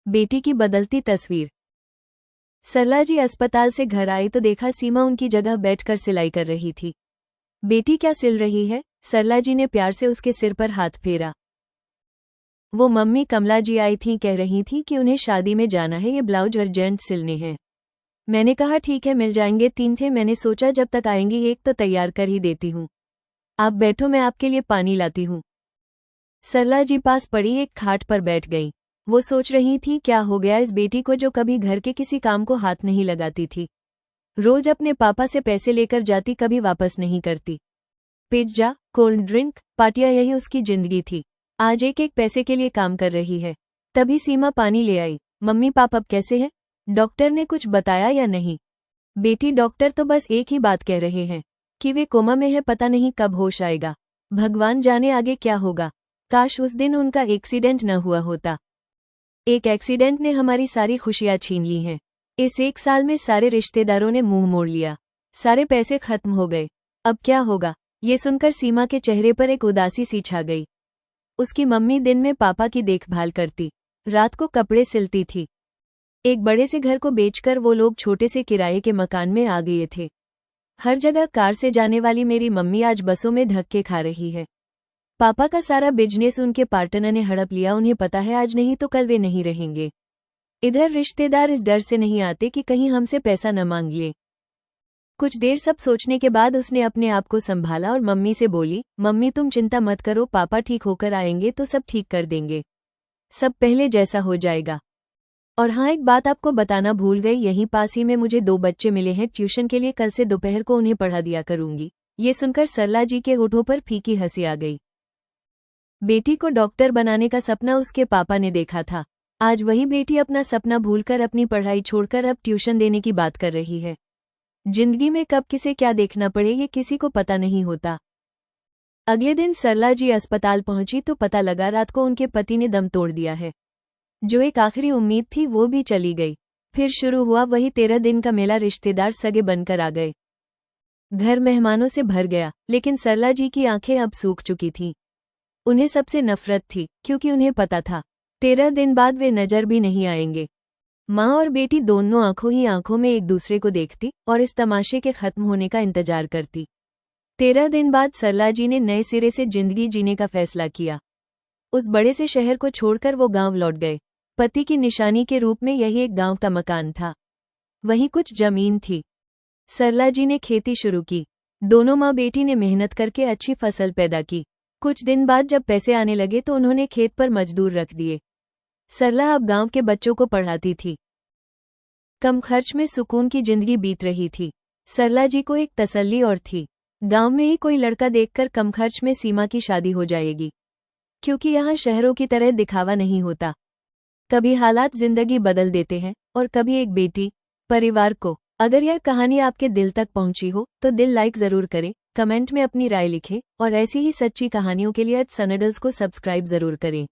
बेटी की बदलती तस्वीर। सरला जी अस्पताल से घर आई तो देखा सीमा उनकी जगह बैठकर सिलाई कर रही थी। बेटी क्या सिल रही है? सरला जी ने प्यार से उसके सिर पर हाथ फेरा। वो मम्मी कमला जी आई थीं, कह रही थी कि उन्हें शादी में जाना है, ये ब्लाउज अर्जेंट सिलने हैं। मैंने कहा ठीक है मिल जाएंगे, 3 थे, मैंने सोचा जब तक आएंगी एक तो तैयार कर ही देती हूँ। आप बैठो, मैं आपके लिए पानी लाती हूँ। सरला जी पास पड़ी एक खाट पर बैठ गई। वो सोच रही थी क्या हो गया इस बेटी को जो कभी घर के किसी काम को हाथ नहीं लगाती थी। रोज अपने पापा से पैसे लेकर जाती, कभी वापस नहीं करती। पिज्जा, कोल्ड ड्रिंक, पार्टियां, यही उसकी जिंदगी थी। आज एक एक पैसे के लिए काम कर रही है। तभी सीमा पानी ले आई। मम्मी पापा अब कैसे हैं? डॉक्टर ने कुछ बताया या नहीं? बेटी डॉक्टर तो बस एक ही बात कह रहे हैं कि वे कोमा में है, पता नहीं कब होश आएगा। भगवान जाने आगे क्या होगा। काश उस दिन उनका एक्सीडेंट न हुआ होता। एक एक्सीडेंट ने हमारी सारी खुशियां छीन ली हैं। इस 1 साल में सारे रिश्तेदारों ने मुंह मोड़ लिया, सारे पैसे खत्म हो गए। अब क्या होगा? ये सुनकर सीमा के चेहरे पर एक उदासी सी छा गई। उसकी मम्मी दिन में पापा की देखभाल करती, रात को कपड़े सिलती थी। एक बड़े से घर को बेचकर वो लोग छोटे से किराए के मकान में आ गए थे। हर जगह कार से जाने वाली मेरी मम्मी आज बसों में धक्के खा रही है। पापा का सारा बिजनेस उनके पार्टनर ने हड़प लिया, उन्हें पता है आज नहीं तो कल वे नहीं रहेंगे। इधर रिश्तेदार इस डर से नहीं आते कि कहीं हमसे पैसा न मांग ले। कुछ देर सब सोचने के बाद उसने अपने आप को संभाला और मम्मी से बोली, मम्मी तुम चिंता मत करो, पापा ठीक होकर आएंगे तो सब ठीक कर देंगे, सब पहले जैसा हो जाएगा। और हाँ, एक बात आपको बताना भूल गई, यहीं पास ही में मुझे 2 बच्चे मिले हैं ट्यूशन के लिए, कल से दोपहर को उन्हें पढ़ा दिया करूंगी। ये सुनकर सरला जी के होठों पर फीकी हंसी आ गई। बेटी को डॉक्टर बनाने का सपना उसके पापा ने देखा था। आज वही बेटी अपना सपना भूलकर अपनी पढ़ाई छोड़कर अब ट्यूशन देने की बात कर रही है। जिंदगी में कब किसे क्या देखना पड़े ये किसी को पता नहीं होता। अगले दिन सरला जी अस्पताल पहुंची तो पता लगा रात को उनके पति ने दम तोड़ दिया है। जो एक आखिरी उम्मीद थी वो भी चली गई। फिर शुरू हुआ वही 13 दिन का मेला, रिश्तेदार सगे बनकर आ गए। घर मेहमानों से भर गया, लेकिन सरला जी की आंखें अब सूख चुकी थीं। उन्हें सबसे नफरत थी, क्योंकि उन्हें पता था 13 दिन बाद वे नजर भी नहीं आएंगे। माँ और बेटी दोनों आंखों ही आंखों में एक दूसरे को देखती और इस तमाशे के खत्म होने का इंतजार करती। 13 दिन बाद सरला जी ने नए सिरे से जिंदगी जीने का फैसला किया। उस बड़े से शहर को छोड़कर वो गांव लौट गए। पति की निशानी के रूप में यही एक गांव का मकान था, वहीं कुछ जमीन थी। सरला जी ने खेती शुरू की। दोनों माँ बेटी ने मेहनत करके अच्छी फसल पैदा की। कुछ दिन बाद जब पैसे आने लगे तो उन्होंने खेत पर मजदूर रख दिए। सरला अब गांव के बच्चों को पढ़ाती थी। कम खर्च में सुकून की जिंदगी बीत रही थी। सरला जी को एक तसल्ली और थी, गांव में ही कोई लड़का देखकर कम खर्च में सीमा की शादी हो जाएगी, क्योंकि यहाँ शहरों की तरह दिखावा नहीं होता। कभी हालात जिंदगी बदल देते हैं और कभी एक बेटी परिवार को। अगर यह कहानी आपके दिल तक पहुंची हो तो दिल लाइक जरूर करें, कमेंट में अपनी राय लिखें और ऐसी ही सच्ची कहानियों के लिए सनडल्स को सब्सक्राइब जरूर करें।